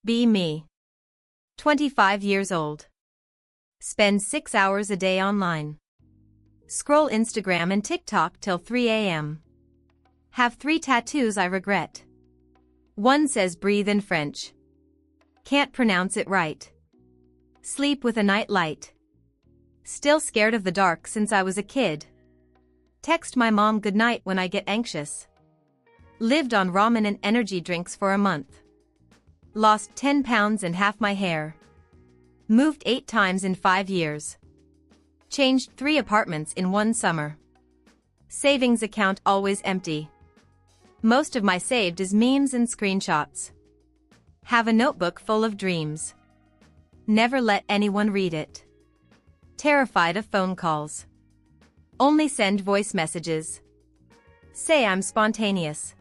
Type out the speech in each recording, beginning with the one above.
Be me. 25 years old. Spend 6 hours a day online. Scroll Instagram and TikTok till 3 a.m. Have 3 tattoos I regret. One says breathe in French. Can't pronounce it right. Sleep with a night light. Still scared of the dark since I was a kid. Text my mom goodnight when I get anxious. Lived on ramen and energy drinks for a month. Lost 10 pounds and half my hair. Moved 8 times in 5 years. Changed 3 apartments in 1 summer. Savings account always empty. Most of my saved is memes and screenshots. Have a notebook full of dreams. Never let anyone read it. Terrified of phone calls. Only send voice messages. Say I'm spontaneous.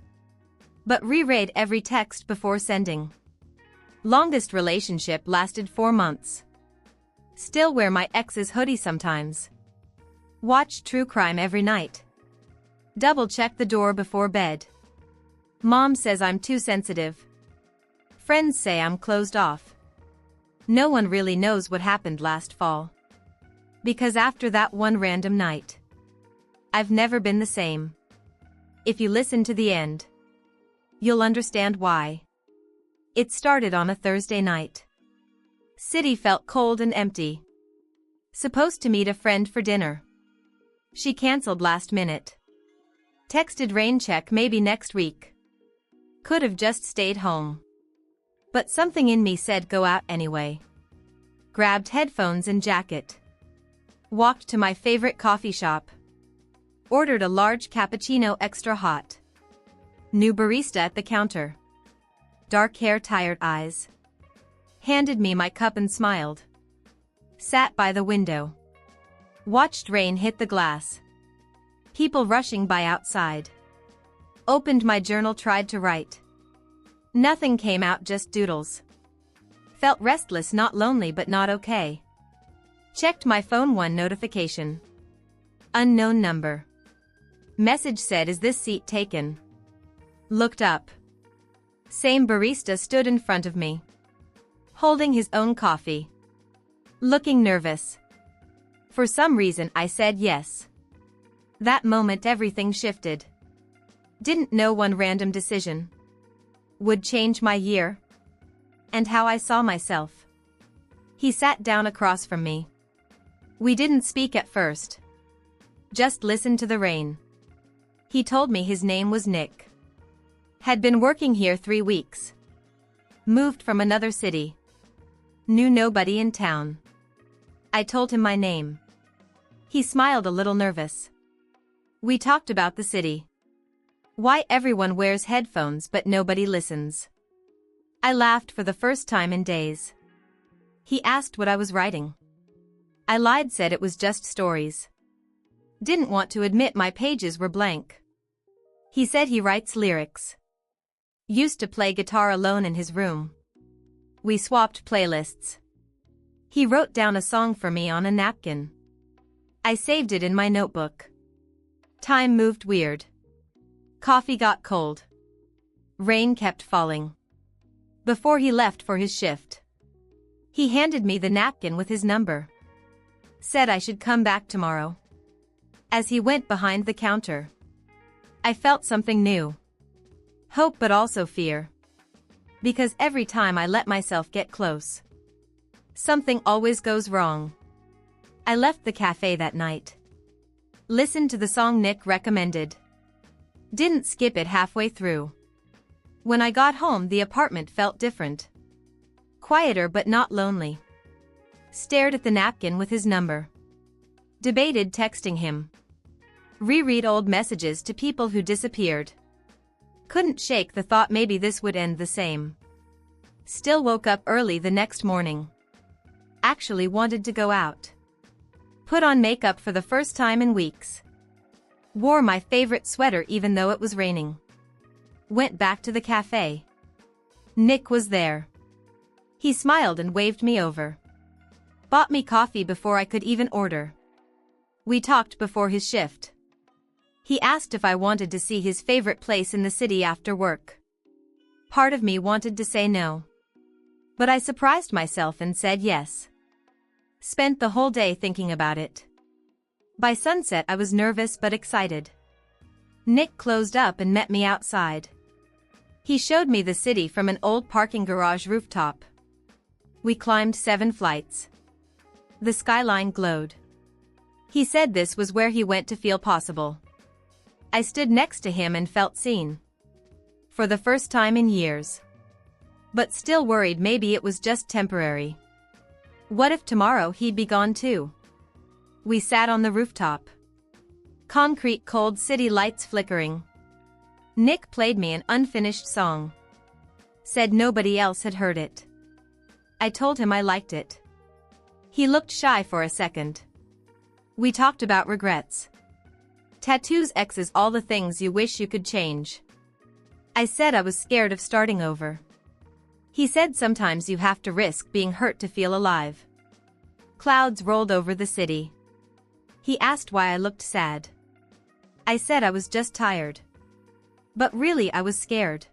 But reread every text before sending. Longest relationship lasted 4 months. Still wear my ex's hoodie sometimes. Watch true crime every night. Double check the door before bed. Mom says I'm too sensitive. Friends say I'm closed off. No one really knows what happened last fall. Because after that one random night, I've never been the same. If you listen to the end, you'll understand why. It started on a Thursday night. City felt cold and empty. Supposed to meet a friend for dinner. She canceled last minute. Texted rain check maybe next week. Could have just stayed home. But something in me said go out anyway. Grabbed headphones and jacket. Walked to my favorite coffee shop. Ordered a large cappuccino extra hot. New barista at the counter. Dark hair, tired eyes. Handed me my cup and smiled. Sat by the window. Watched rain hit the glass. People rushing by outside. Opened my journal, tried to write. Nothing came out, just doodles. Felt restless, not lonely but not okay. Checked my phone, 1 notification. Unknown number. Message said, is this seat taken? Looked up. Same barista stood in front of me. Holding his own coffee. Looking nervous. For some reason I said yes. That moment everything shifted. Didn't know one random decision would change my year and how I saw myself. He sat down across from me. We didn't speak at first. Just listened to the rain. He told me his name was Nick. Had been working here 3 weeks. Moved from another city. Knew nobody in town. I told him my name. He smiled, a little nervous. We talked about the city. Why everyone wears headphones but nobody listens. I laughed for the first time in days. He asked what I was writing. I lied, said it was just stories. Didn't want to admit my pages were blank. He said he writes lyrics. Used to play guitar alone in his room. We swapped playlists. He wrote down a song for me on a napkin. I saved it in my notebook. Time moved weird. Coffee got cold. Rain kept falling. Before he left for his shift, he handed me the napkin with his number. Said I should come back tomorrow. As he went behind the counter, I felt something new. Hope but also fear. Because every time I let myself get close, something always goes wrong. I left the cafe that night. Listened to the song Nick recommended. Didn't skip it halfway through. When I got home, the apartment felt different. Quieter but not lonely. Stared at the napkin with his number. Debated texting him. Reread old messages to people who disappeared. Couldn't shake the thought maybe this would end the same. Still woke up early the next morning. Actually wanted to go out. Put on makeup for the first time in weeks. Wore my favorite sweater even though it was raining. Went back to the cafe. Nick was there. He smiled and waved me over. Bought me coffee before I could even order. We talked before his shift. He asked if I wanted to see his favorite place in the city after work. Part of me wanted to say no. But I surprised myself and said yes. Spent the whole day thinking about it. By sunset I was nervous but excited. Nick closed up and met me outside. He showed me the city from an old parking garage rooftop. We climbed 7 flights. The skyline glowed. He said this was where he went to feel possible. I stood next to him and felt seen. For the first time in years. But still worried maybe it was just temporary. What if tomorrow he'd be gone too? We sat on the rooftop. Concrete cold city lights flickering. Nick played me an unfinished song. Said nobody else had heard it. I told him I liked it. He looked shy for a second. We talked about regrets. Tattoos, exes, all the things you wish you could change. I said I was scared of starting over. He said sometimes you have to risk being hurt to feel alive. Clouds rolled over the city. He asked why I looked sad. I said I was just tired. But really I was scared.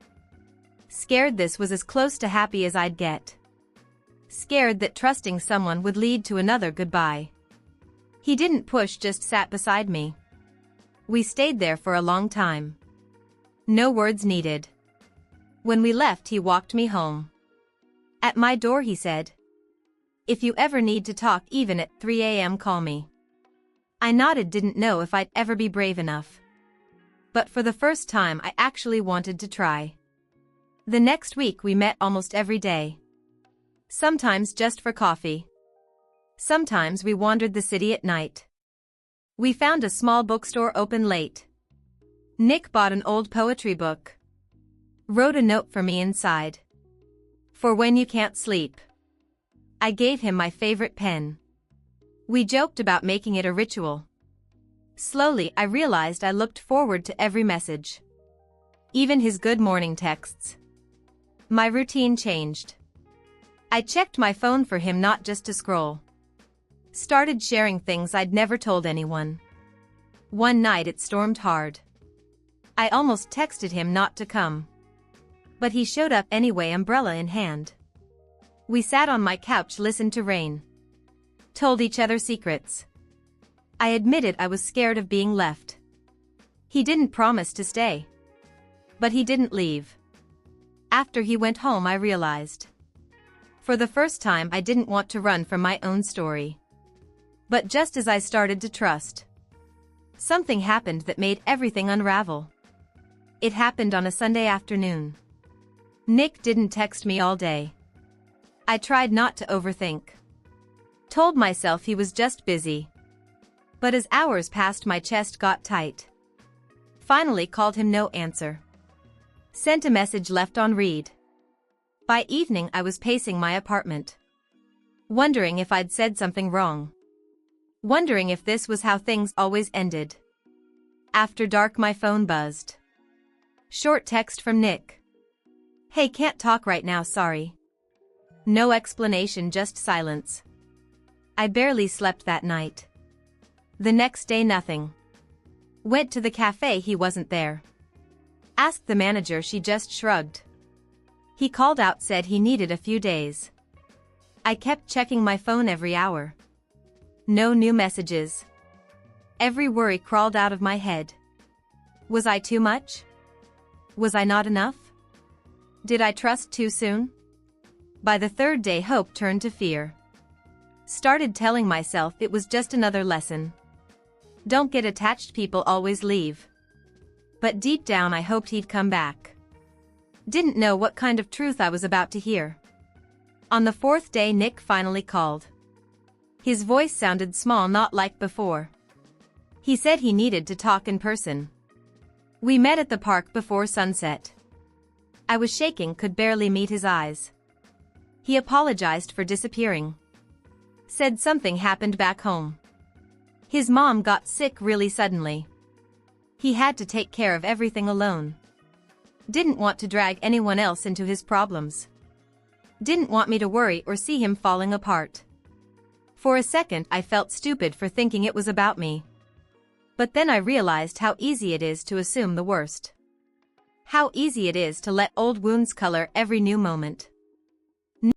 Scared this was as close to happy as I'd get. Scared that trusting someone would lead to another goodbye. He didn't push, just sat beside me. We stayed there for a long time. No words needed. When we left he walked me home. At my door he said, "If you ever need to talk even at 3 a.m. call me." I nodded, didn't know if I'd ever be brave enough. But for the first time I actually wanted to try. The next week we met almost every day. Sometimes just for coffee. Sometimes we wandered the city at night. We found a small bookstore open late. Nick bought an old poetry book. Wrote a note for me inside. For when you can't sleep. I gave him my favorite pen. We joked about making it a ritual. Slowly I realized I looked forward to every message. Even his good morning texts. My routine changed. I checked my phone for him, not just to scroll. Started sharing things I'd never told anyone. One night it stormed hard. I almost texted him not to come. But he showed up anyway, umbrella in hand. We sat on my couch, listened to rain. Told each other secrets. I admitted I was scared of being left. He didn't promise to stay. But he didn't leave. After he went home I realized. For the first time I didn't want to run from my own story. But just as I started to trust, something happened that made everything unravel. It happened on a Sunday afternoon. Nick didn't text me all day. I tried not to overthink. Told myself he was just busy. But as hours passed my chest got tight. Finally called him, no answer. Sent a message, left on read. By evening I was pacing my apartment. Wondering if I'd said something wrong. Wondering if this was how things always ended. After dark my phone buzzed. Short text from Nick. "Hey, can't talk right now, sorry." No explanation, just silence. I barely slept that night. The next day nothing. Went to the cafe, he wasn't there. Asked the manager, she just shrugged. He called out, said he needed a few days. I kept checking my phone every hour. No new messages. Every worry crawled out of my head. Was I too much? Was I not enough? Did I trust too soon? By the 3rd day hope turned to fear. Started telling myself it was just another lesson. Don't get attached, people always leave. But deep down I hoped he'd come back. Didn't know what kind of truth I was about to hear. On the 4th day Nick finally called. His voice sounded small, not like before. He said he needed to talk in person. We met at the park before sunset. I was shaking, could barely meet his eyes. He apologized for disappearing. Said something happened back home. His mom got sick really suddenly. He had to take care of everything alone. Didn't want to drag anyone else into his problems. Didn't want me to worry or see him falling apart. For a second I felt stupid for thinking it was about me. But then I realized how easy it is to assume the worst. How easy it is to let old wounds color every new moment.